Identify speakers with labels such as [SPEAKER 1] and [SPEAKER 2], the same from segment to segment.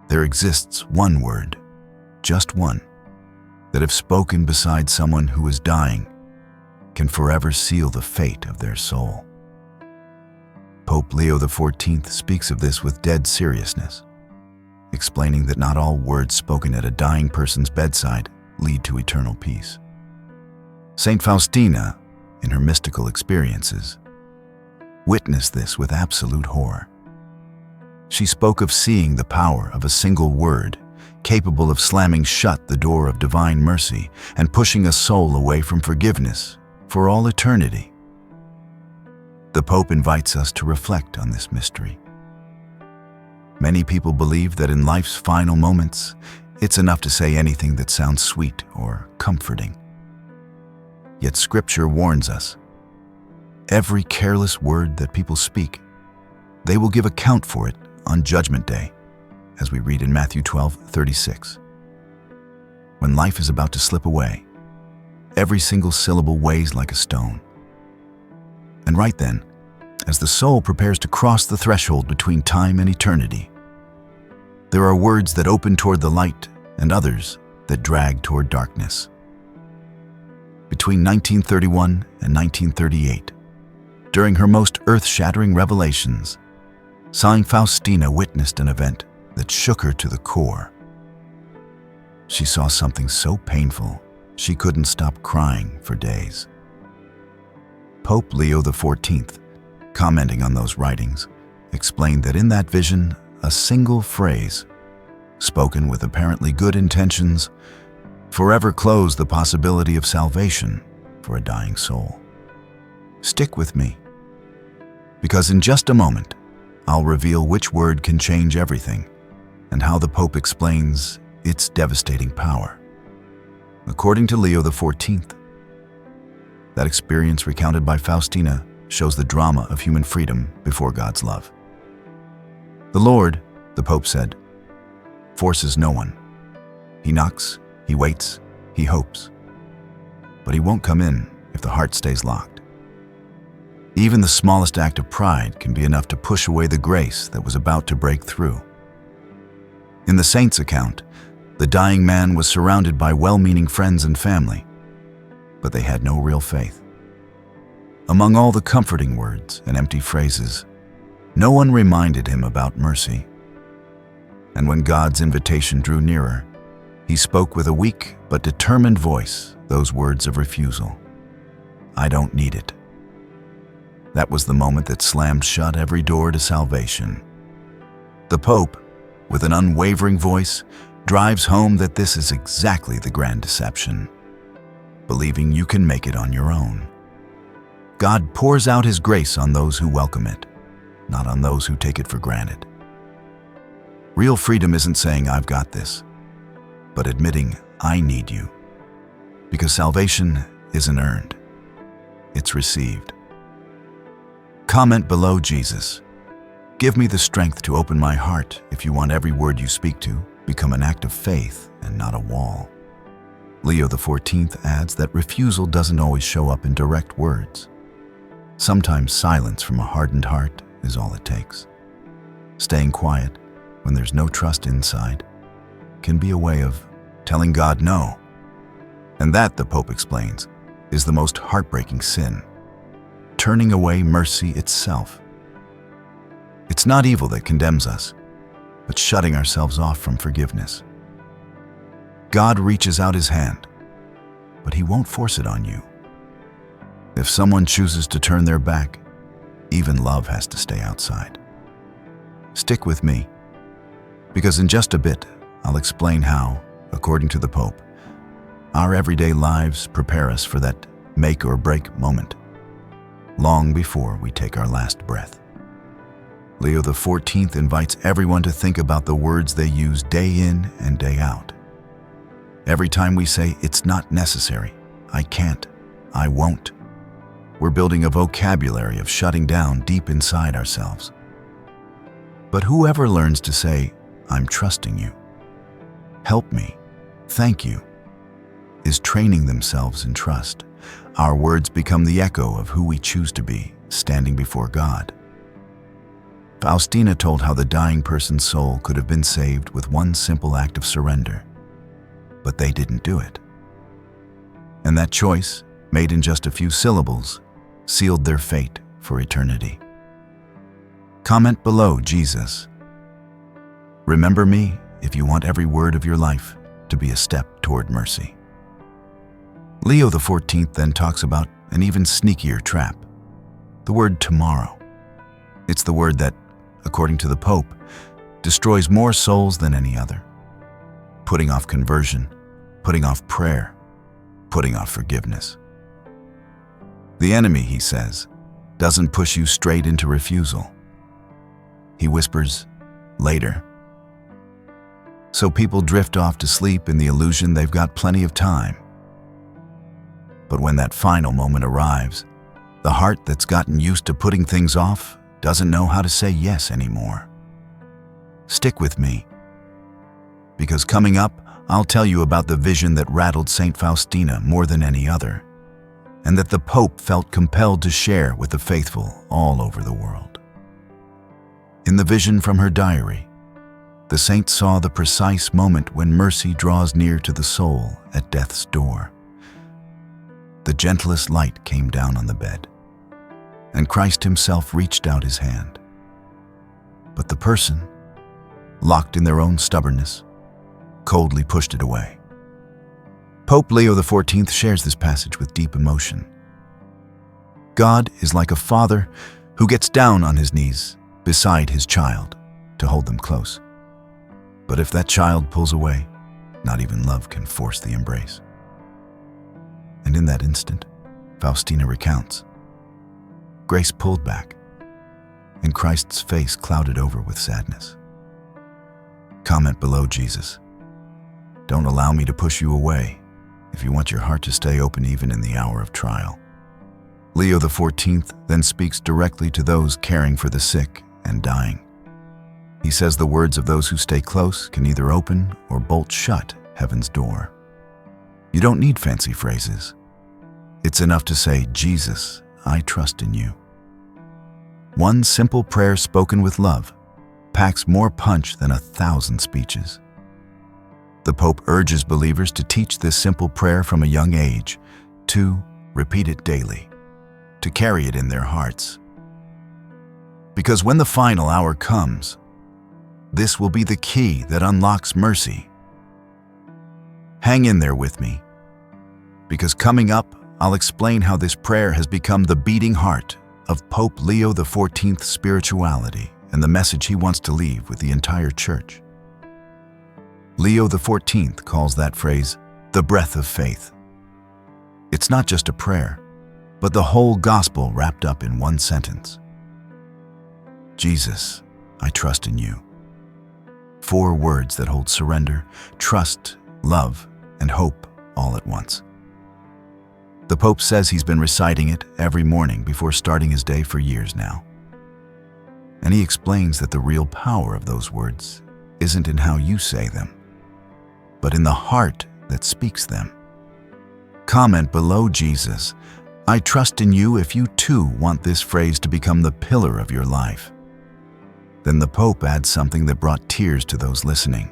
[SPEAKER 1] There exists one word, just one, that if spoken beside someone who is dying, can forever seal the fate of their soul. Pope Leo the 14th speaks of this with dead seriousness, explaining that not all words spoken at a dying person's bedside lead to eternal peace. Saint Faustina, in her mystical experiences, witnessed this with absolute horror. She spoke of seeing the power of a single word capable of slamming shut the door of divine mercy and pushing a soul away from forgiveness for all eternity. The Pope invites us to reflect on this mystery. Many people believe that in life's final moments, it's enough to say anything that sounds sweet or comforting. Yet Scripture warns us, every careless word that people speak, they will give account for it on Judgment Day, as we read in Matthew 12:36. When life is about to slip away, every single syllable weighs like a stone. And right then, as the soul prepares to cross the threshold between time and eternity, there are words that open toward the light and others that drag toward darkness. Between 1931 and 1938, during her most earth-shattering revelations, Saint Faustina witnessed an event that shook her to the core. She saw something so painful, she couldn't stop crying for days. Pope Leo the 14th, commenting on those writings, explained that in that vision, a single phrase, spoken with apparently good intentions, forever closed the possibility of salvation for a dying soul. Stick with me, because in just a moment, I'll reveal which word can change everything and how the Pope explains its devastating power. According to Leo the 14th, that experience recounted by Faustina shows the drama of human freedom before God's love. The Lord, the Pope said, forces no one. He knocks, he waits, he hopes. But he won't come in if the heart stays locked. Even the smallest act of pride can be enough to push away the grace that was about to break through. In the saint's account, the dying man was surrounded by well-meaning friends and family, but they had no real faith. Among all the comforting words and empty phrases, no one reminded him about mercy. And when God's invitation drew nearer, he spoke with a weak but determined voice those words of refusal. I don't need it. That was the moment that slammed shut every door to salvation. The Pope, with an unwavering voice, drives home that this is exactly the grand deception, believing you can make it on your own. God pours out His grace on those who welcome it, not on those who take it for granted. Real freedom isn't saying I've got this, but admitting I need you, because salvation isn't earned, it's received. Comment below, Jesus. Give me the strength to open my heart if you want every word you speak to become an act of faith and not a wall. Leo the 14th adds that refusal doesn't always show up in direct words. Sometimes silence from a hardened heart is all it takes. Staying quiet when there's no trust inside can be a way of telling God no. And that, the Pope explains, is the most heartbreaking sin. Turning away mercy itself. It's not evil that condemns us, but shutting ourselves off from forgiveness. God reaches out His hand, but He won't force it on you. If someone chooses to turn their back, even love has to stay outside. Stick with me, because in just a bit, I'll explain how, according to the Pope, our everyday lives prepare us for that make or break moment, long before we take our last breath. Leo the 14th invites everyone to think about the words they use day in and day out. Every time we say, it's not necessary, I can't, I won't, we're building a vocabulary of shutting down deep inside ourselves. But whoever learns to say, I'm trusting you, help me, thank you, is training themselves in trust. Our words become the echo of who we choose to be, standing before God. Faustina told how the dying person's soul could have been saved with one simple act of surrender, but they didn't do it. And that choice, made in just a few syllables, sealed their fate for eternity. Comment below, Jesus. Remember me if you want every word of your life to be a step toward mercy. Leo the 14th then talks about an even sneakier trap, the word tomorrow. It's the word that, according to the Pope, destroys more souls than any other. Putting off conversion, putting off prayer, putting off forgiveness. The enemy, he says, doesn't push you straight into refusal. He whispers, later. So people drift off to sleep in the illusion they've got plenty of time. But when that final moment arrives, the heart that's gotten used to putting things off doesn't know how to say yes anymore. Stick with me, because coming up, I'll tell you about the vision that rattled Saint Faustina more than any other, and that the Pope felt compelled to share with the faithful all over the world. In the vision from her diary, the saint saw the precise moment when mercy draws near to the soul at death's door. The gentlest light came down on the bed, and Christ himself reached out his hand. But the person, locked in their own stubbornness, coldly pushed it away. Pope Leo the 14th shares this passage with deep emotion. God is like a father who gets down on his knees beside his child to hold them close. But if that child pulls away, not even love can force the embrace. And in that instant, Faustina recounts. Grace pulled back, and Christ's face clouded over with sadness. Comment below, Jesus. Don't allow me to push you away if you want your heart to stay open even in the hour of trial. Leo the 14th then speaks directly to those caring for the sick and dying. He says the words of those who stay close can either open or bolt shut heaven's door. You don't need fancy phrases. It's enough to say, Jesus, I trust in you. One simple prayer spoken with love packs more punch than 1,000 speeches. The Pope urges believers to teach this simple prayer from a young age, to repeat it daily, to carry it in their hearts. Because when the final hour comes, this will be the key that unlocks mercy. Hang in there with me, because coming up, I'll explain how this prayer has become the beating heart of Pope Leo the 14th's spirituality and the message he wants to leave with the entire church. Leo the 14th calls that phrase the breath of faith. It's not just a prayer, but the whole gospel wrapped up in one sentence. Jesus, I trust in you. 4 words that hold surrender, trust, love, and hope all at once. The Pope says he's been reciting it every morning before starting his day for years now. And he explains that the real power of those words isn't in how you say them, but in the heart that speaks them. Comment below, Jesus. I trust in you if you too want this phrase to become the pillar of your life. Then the Pope adds something that brought tears to those listening.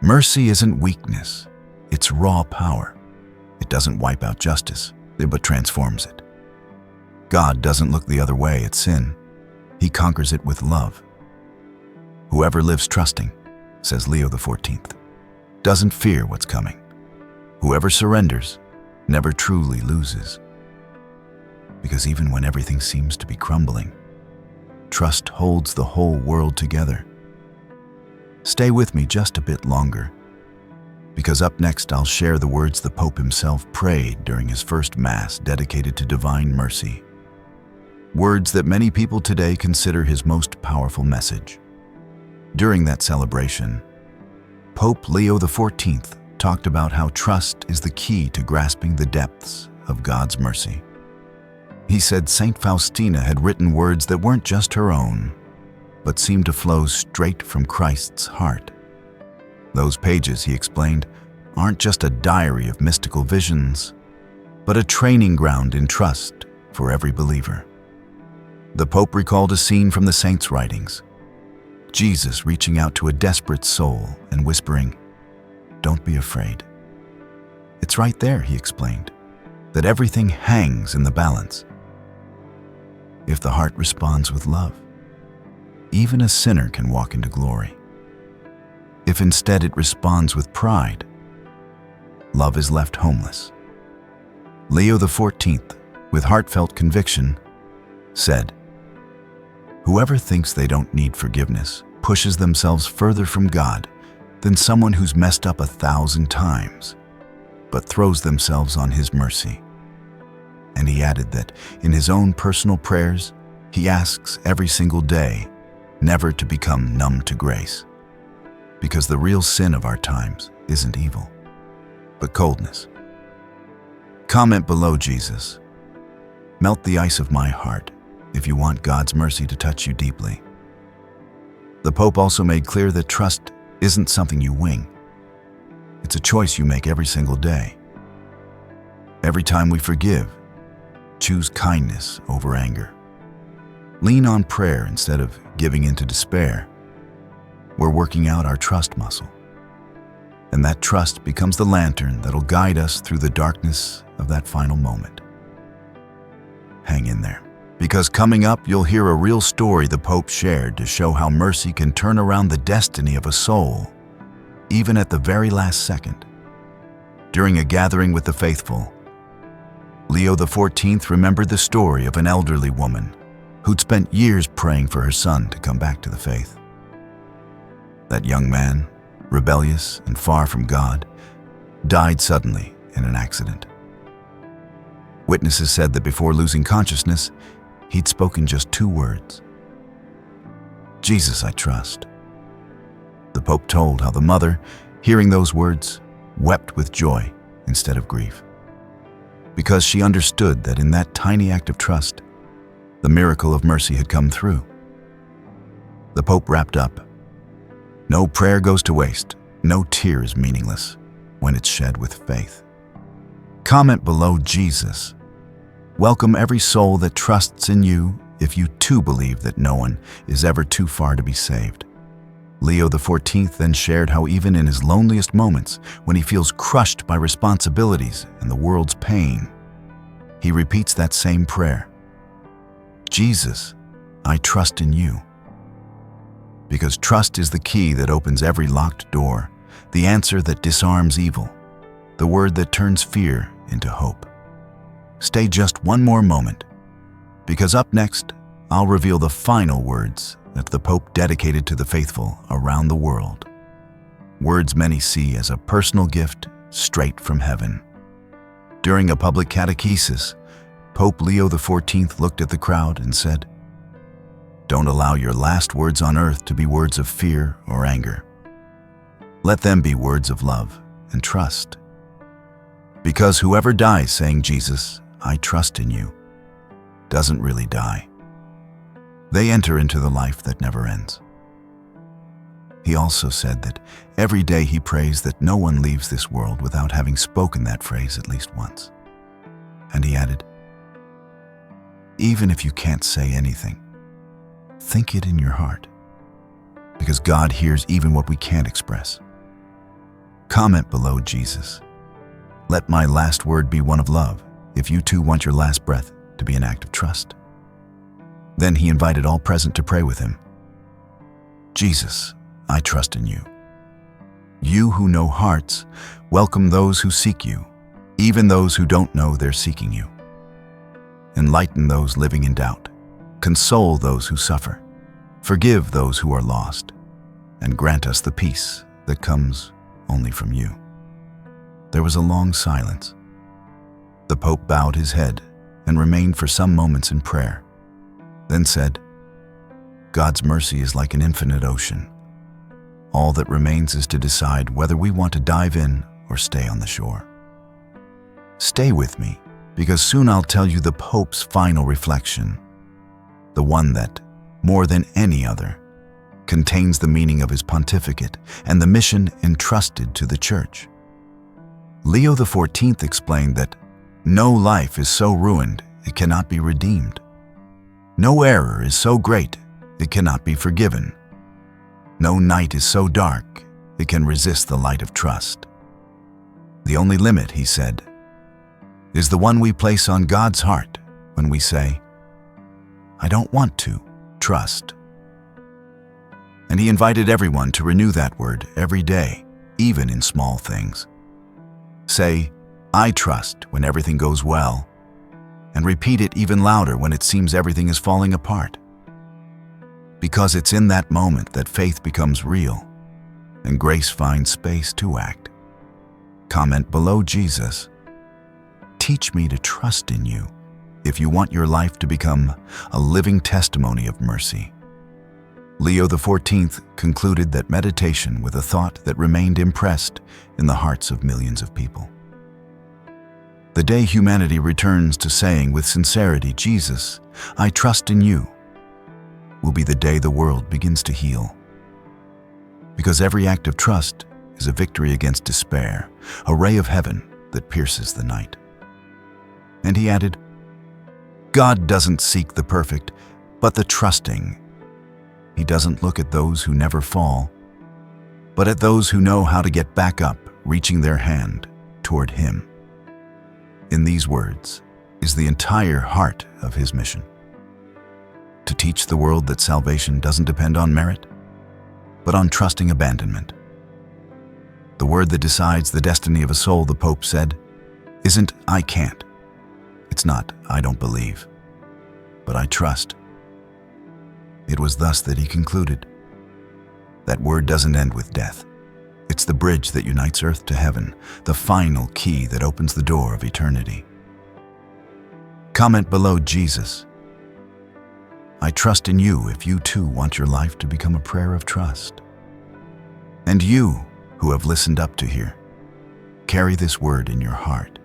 [SPEAKER 1] Mercy isn't weakness, it's raw power. It doesn't wipe out justice, but transforms it. God doesn't look the other way at sin. He conquers it with love. Whoever lives trusting, says Leo the 14th, doesn't fear what's coming. Whoever surrenders never truly loses. Because even when everything seems to be crumbling, trust holds the whole world together. Stay with me just a bit longer, because up next I'll share the words the Pope himself prayed during his first Mass dedicated to divine mercy. Words that many people today consider his most powerful message. During that celebration, Pope Leo the 14th talked about how trust is the key to grasping the depths of God's mercy. He said Saint Faustina had written words that weren't just her own, but seemed to flow straight from Christ's heart. Those pages, he explained, aren't just a diary of mystical visions, but a training ground in trust for every believer. The Pope recalled a scene from the saints' writings. Jesus reaching out to a desperate soul and whispering, "Don't be afraid." It's right there, he explained, that everything hangs in the balance. If the heart responds with love, even a sinner can walk into glory. If instead it responds with pride, love is left homeless. Leo the 14th, with heartfelt conviction, said, "Whoever thinks they don't need forgiveness pushes themselves further from God than someone who's messed up 1,000 times, but throws themselves on His mercy." And he added that in his own personal prayers, he asks every single day never to become numb to grace, because the real sin of our times isn't evil, but coldness. Comment below, Jesus. Melt the ice of my heart if you want God's mercy to touch you deeply. The Pope also made clear that trust isn't something you wing. It's a choice you make every single day. Every time we forgive, choose kindness over anger. Lean on prayer instead of giving into despair. We're working out our trust muscle. And that trust becomes the lantern that'll guide us through the darkness of that final moment. Hang in there, because coming up, you'll hear a real story the Pope shared to show how mercy can turn around the destiny of a soul, even at the very last second. During a gathering with the faithful, Leo the 14th remembered the story of an elderly woman who'd spent years praying for her son to come back to the faith. That young man, rebellious and far from God, died suddenly in an accident. Witnesses said that before losing consciousness, he'd spoken just 2 words. "Jesus, I trust." The Pope told how the mother, hearing those words, wept with joy instead of grief, because she understood that in that tiny act of trust, the miracle of mercy had come through. The Pope wrapped up, "No prayer goes to waste, no tear is meaningless when it's shed with faith." Comment below, Jesus. Welcome every soul that trusts in you if you too believe that no one is ever too far to be saved. Leo the 14th then shared how even in his loneliest moments, when he feels crushed by responsibilities and the world's pain, he repeats that same prayer. "Jesus, I trust in you." Because trust is the key that opens every locked door, the answer that disarms evil, the word that turns fear into hope. Stay just one more moment, because up next, I'll reveal the final words that the Pope dedicated to the faithful around the world. Words many see as a personal gift straight from heaven. During a public catechesis, Pope Leo the 14th looked at the crowd and said, "Don't allow your last words on earth to be words of fear or anger. Let them be words of love and trust. Because whoever dies saying, 'Jesus, I trust in you,' doesn't really die. They enter into the life that never ends." He also said that every day he prays that no one leaves this world without having spoken that phrase at least once. And he added, "Even if you can't say anything, think it in your heart, because God hears even what we can't express." Comment below, Jesus. Let my last word be one of love, if you too want your last breath to be an act of trust. Then he invited all present to pray with him. "Jesus, I trust in you. You who know hearts, welcome those who seek you, even those who don't know they're seeking you. Enlighten those living in doubt, console those who suffer, forgive those who are lost, and grant us the peace that comes only from you." There was a long silence. The Pope bowed his head and remained for some moments in prayer, then said, "God's mercy is like an infinite ocean. All that remains is to decide whether we want to dive in or stay on the shore." Stay with me, because soon I'll tell you the Pope's final reflection, the one that, more than any other, contains the meaning of his pontificate and the mission entrusted to the Church. Leo the 14th explained that no life is so ruined it cannot be redeemed. No error is so great it cannot be forgiven. No night is so dark it can resist the light of trust. The only limit, he said, is the one we place on God's heart when we say, "I don't want to trust." And he invited everyone to renew that word every day, even in small things. Say, "I trust," when everything goes well, and repeat it even louder when it seems everything is falling apart. Because it's in that moment that faith becomes real and grace finds space to act. Comment below, Jesus, teach me to trust in you if you want your life to become a living testimony of mercy. Leo the 14th concluded that meditation with a thought that remained impressed in the hearts of millions of people. The day humanity returns to saying with sincerity, "Jesus, I trust in you," will be the day the world begins to heal. Because every act of trust is a victory against despair, a ray of heaven that pierces the night. And he added, God doesn't seek the perfect, but the trusting. He doesn't look at those who never fall, but at those who know how to get back up, reaching their hand toward him. In these words is the entire heart of his mission. To teach the world that salvation doesn't depend on merit, but on trusting abandonment. The word that decides the destiny of a soul, the Pope said, isn't "I can't." It's not "I don't believe," but "I trust." It was thus that he concluded. That word doesn't end with death. It's the bridge that unites earth to heaven, the final key that opens the door of eternity. Comment below, Jesus, I trust in you if you too want your life to become a prayer of trust. And you, who have listened up to here, carry this word in your heart.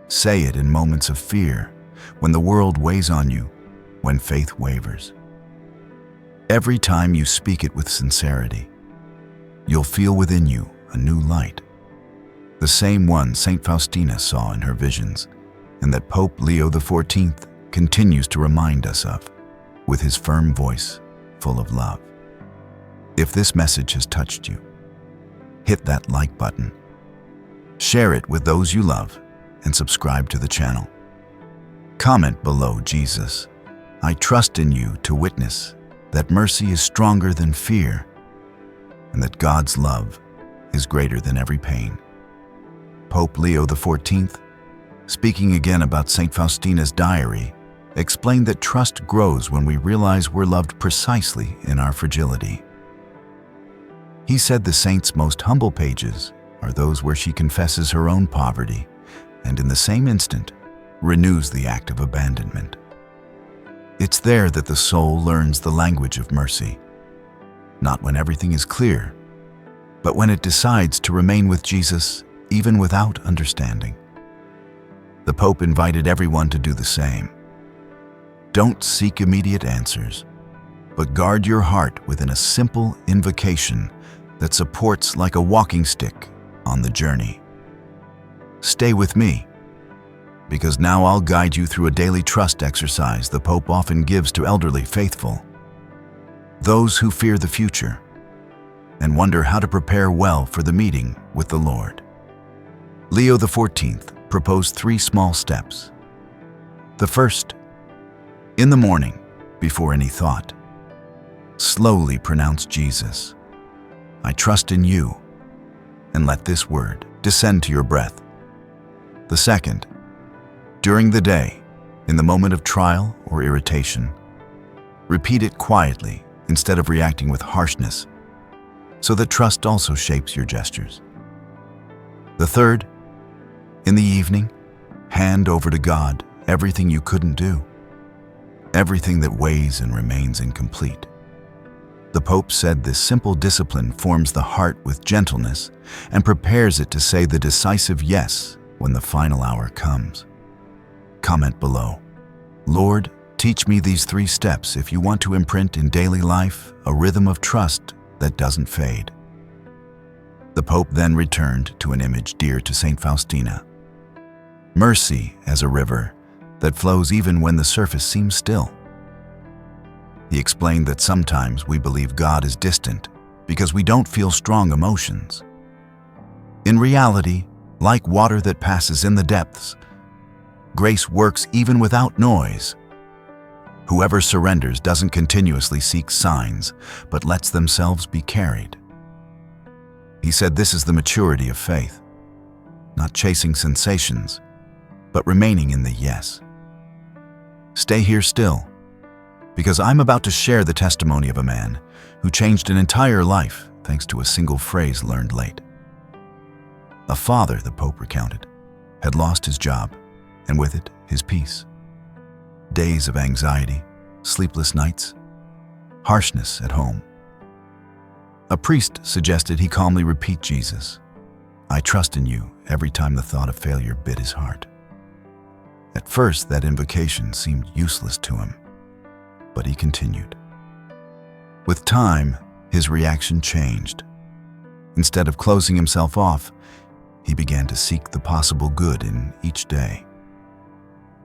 [SPEAKER 1] Say it in moments of fear, when the world weighs on you, when faith wavers. Every time you speak it with sincerity, you'll feel within you a new light, the same one St. Faustina saw in her visions, and that Pope Leo the 14th continues to remind us of, with his firm voice full of love. If this message has touched you, hit that like button, share it with those you love, and subscribe to the channel. Comment below, Jesus, I trust in you to witness that mercy is stronger than fear, and that God's love is greater than every pain. Pope Leo the 14th, speaking again about St. Faustina's diary, explained that trust grows when we realize we're loved precisely in our fragility. He said the saint's most humble pages are those where she confesses her own poverty and in the same instant renews the act of abandonment. It's there that the soul learns the language of mercy, not when everything is clear, but when it decides to remain with Jesus even without understanding. The Pope invited everyone to do the same. Don't seek immediate answers, but guard your heart within a simple invocation that supports like a walking stick on the journey. Stay with me, because now I'll guide you through a daily trust exercise the Pope often gives to elderly faithful, those who fear the future and wonder how to prepare well for the meeting with the Lord. Leo the 14th proposed 3 small steps. The first, in the morning, before any thought, slowly pronounce Jesus, I trust in you, and let this word descend to your breath. The second, during the day, in the moment of trial or irritation, repeat it quietly instead of reacting with harshness, so that trust also shapes your gestures. The third, in the evening, hand over to God everything you couldn't do, everything that weighs and remains incomplete. The Pope said this simple discipline forms the heart with gentleness and prepares it to say the decisive yes when the final hour comes. Comment below, Lord, teach me these 3 steps if you want to imprint in daily life a rhythm of trust that doesn't fade. The Pope then returned to an image dear to St. Faustina. Mercy as a river that flows even when the surface seems still. He explained that sometimes we believe God is distant because we don't feel strong emotions. In reality, like water that passes in the depths, grace works even without noise. Whoever surrenders doesn't continuously seek signs, but lets themselves be carried. He said this is the maturity of faith, not chasing sensations, but remaining in the yes. Stay here still, because I'm about to share the testimony of a man who changed an entire life thanks to a single phrase learned late. A father, the Pope recounted, had lost his job, and with it, his peace. Days of anxiety, sleepless nights, harshness at home. A priest suggested he calmly repeat Jesus, "I trust in you," every time the thought of failure bit his heart. At first, that invocation seemed useless to him, but he continued. With time, his reaction changed. Instead of closing himself off, he began to seek the possible good in each day.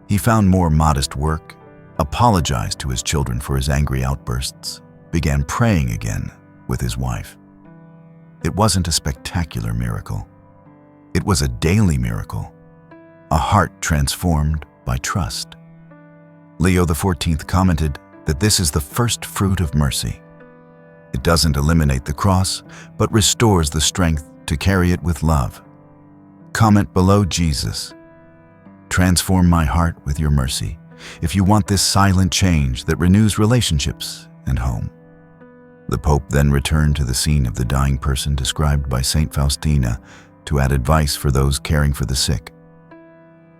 [SPEAKER 1] He found more modest work, apologized to his children for his angry outbursts, began praying again with his wife. It wasn't a spectacular miracle. It was a daily miracle, a heart transformed by trust. Leo the 14th commented that this is the first fruit of mercy. It doesn't eliminate the cross, but restores the strength to carry it with love. Comment below Jesus. Transform my heart with your mercy if you want this silent change that renews relationships and home. The Pope then returned to the scene of the dying person described by Saint Faustina to add advice for those caring for the sick.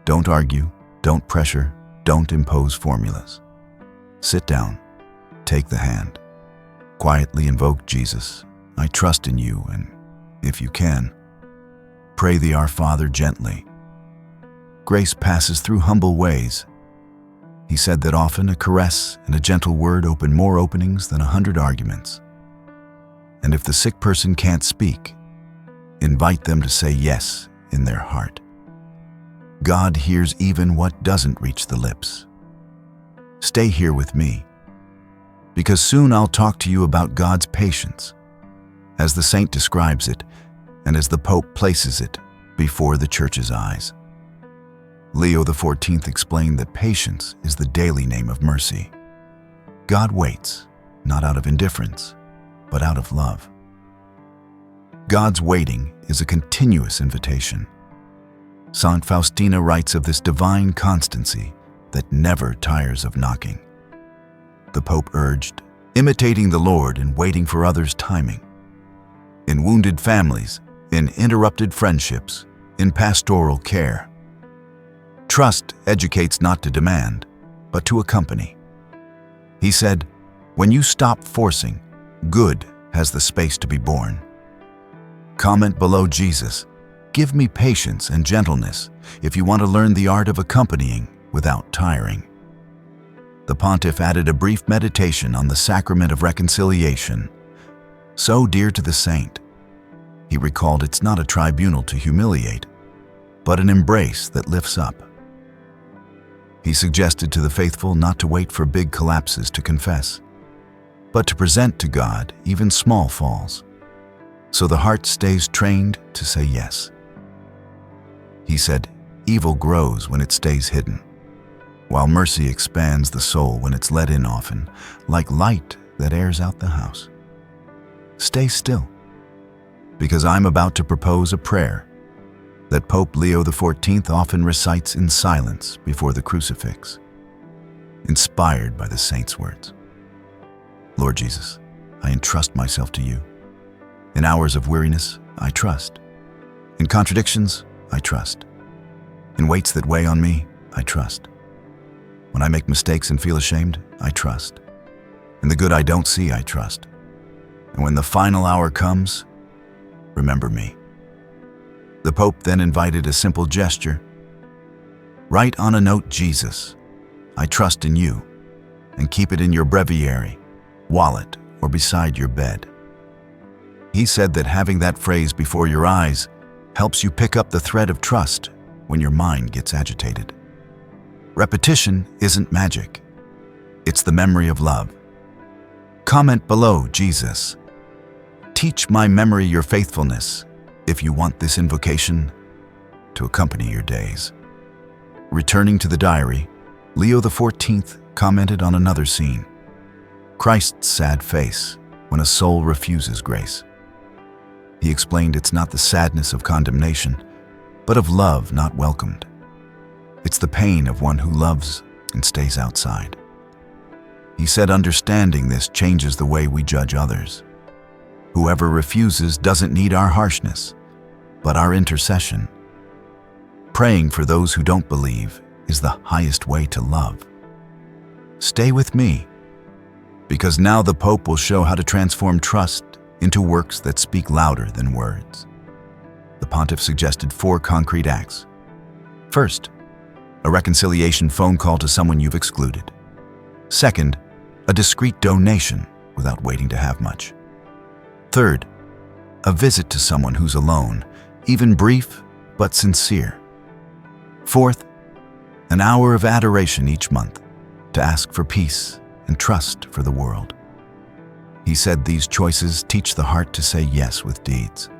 [SPEAKER 1] Don't argue, don't pressure, don't impose formulas. Sit down, take the hand, quietly invoke Jesus, "I trust in you," and, if you can, pray the Our Father gently. Grace passes through humble ways. He said that often a caress and a gentle word open more openings than 100 arguments. And if the sick person can't speak, invite them to say yes in their heart. God hears even what doesn't reach the lips. Stay here with me, because soon I'll talk to you about God's patience, as the saint describes it, and as the Pope places it before the Church's eyes. Leo the 14th explained that patience is the daily name of mercy. God waits, not out of indifference, but out of love. God's waiting is a continuous invitation. Saint Faustina writes of this divine constancy that never tires of knocking. The Pope urged, imitating the Lord and waiting for others' timing. In wounded families, in interrupted friendships, in pastoral care. Trust educates not to demand, but to accompany. He said, when you stop forcing, good has the space to be born. Comment below Jesus, give me patience and gentleness if you want to learn the art of accompanying without tiring. The pontiff added a brief meditation on the sacrament of reconciliation, so dear to the saint. He recalled it's not a tribunal to humiliate, but an embrace that lifts up. He suggested to the faithful not to wait for big collapses to confess, but to present to God even small falls, so the heart stays trained to say yes. He said, evil grows when it stays hidden, while mercy expands the soul when it's let in often, like light that airs out the house. Stay still, because I'm about to propose a prayer that Pope Leo the 14th often recites in silence before the crucifix, inspired by the saint's words. Lord Jesus, I entrust myself to you. In hours of weariness, I trust. In contradictions, I trust. In weights that weigh on me, I trust. When I make mistakes and feel ashamed, I trust. In the good I don't see, I trust. And when the final hour comes, remember me. The Pope then invited a simple gesture. Write on a note Jesus, I trust in you, and keep it in your breviary, wallet, or beside your bed. He said that having that phrase before your eyes helps you pick up the thread of trust when your mind gets agitated. Repetition isn't magic. It's the memory of love, Comment below, Jesus. Teach my memory your faithfulness if you want this invocation to accompany your days. Returning to the diary, Leo the 14th commented on another scene. Christ's sad face when a soul refuses grace. He explained it's not the sadness of condemnation, but of love not welcomed. It's the pain of one who loves and stays outside. He said understanding this changes the way we judge others. Whoever refuses doesn't need our harshness, but our intercession. Praying for those who don't believe is the highest way to love. Stay with me, because now the Pope will show how to transform trust into works that speak louder than words. The Pontiff suggested 4 concrete acts. First, a reconciliation phone call to someone you've excluded. Second, a discreet donation without waiting to have much. Third, a visit to someone who's alone, even brief but sincere. Fourth, an hour of adoration each month to ask for peace and trust for the world. He said these choices teach the heart to say yes with deeds,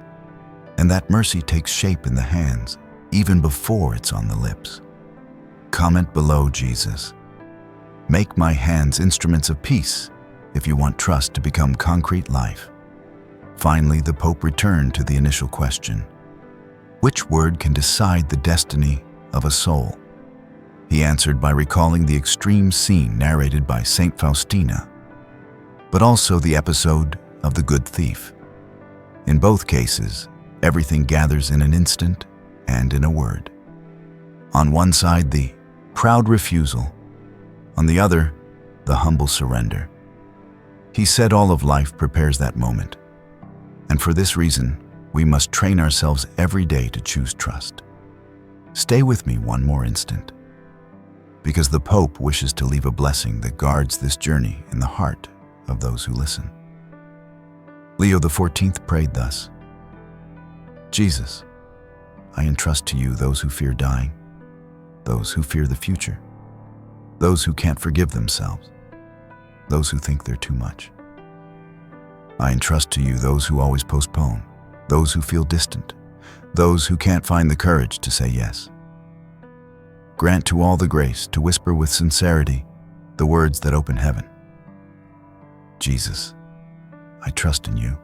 [SPEAKER 1] and that mercy takes shape in the hands even before it's on the lips. Comment below, Jesus. Make my hands instruments of peace if you want trust to become concrete life. Finally, the Pope returned to the initial question. Which word can decide the destiny of a soul? He answered by recalling the extreme scene narrated by Saint Faustina, but also the episode of the good thief. In both cases, everything gathers in an instant and in a word. On one side, the proud refusal. On the other, the humble surrender. He said all of life prepares that moment. And for this reason, we must train ourselves every day to choose trust. Stay with me one more instant, because the Pope wishes to leave a blessing that guards this journey in the heart of those who listen. Leo the 14th prayed thus. Jesus, I entrust to you those who fear dying, those who fear the future, those who can't forgive themselves, those who think they're too much. I entrust to you those who always postpone, those who feel distant, those who can't find the courage to say yes. Grant to all the grace to whisper with sincerity the words that open heaven. Jesus, I trust in you.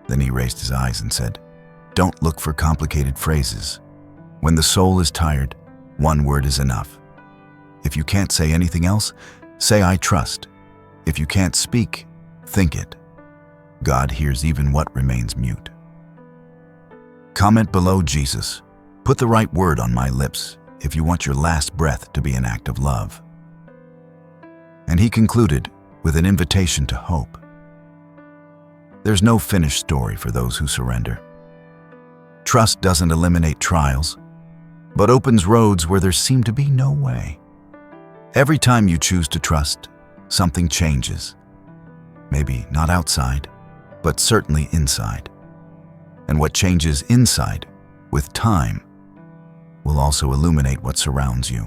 [SPEAKER 1] Then he raised his eyes and said, don't look for complicated phrases. When the soul is tired, one word is enough. If you can't say anything else, say I trust. If you can't speak, think it. God hears even what remains mute. Comment below, Jesus. Put the right word on my lips if you want your last breath to be an act of love. And he concluded with an invitation to hope. There's no finished story for those who surrender. Trust doesn't eliminate trials, but opens roads where there seem to be no way. Every time you choose to trust, something changes. Maybe not outside, but certainly inside. And what changes inside, with time, will also illuminate what surrounds you.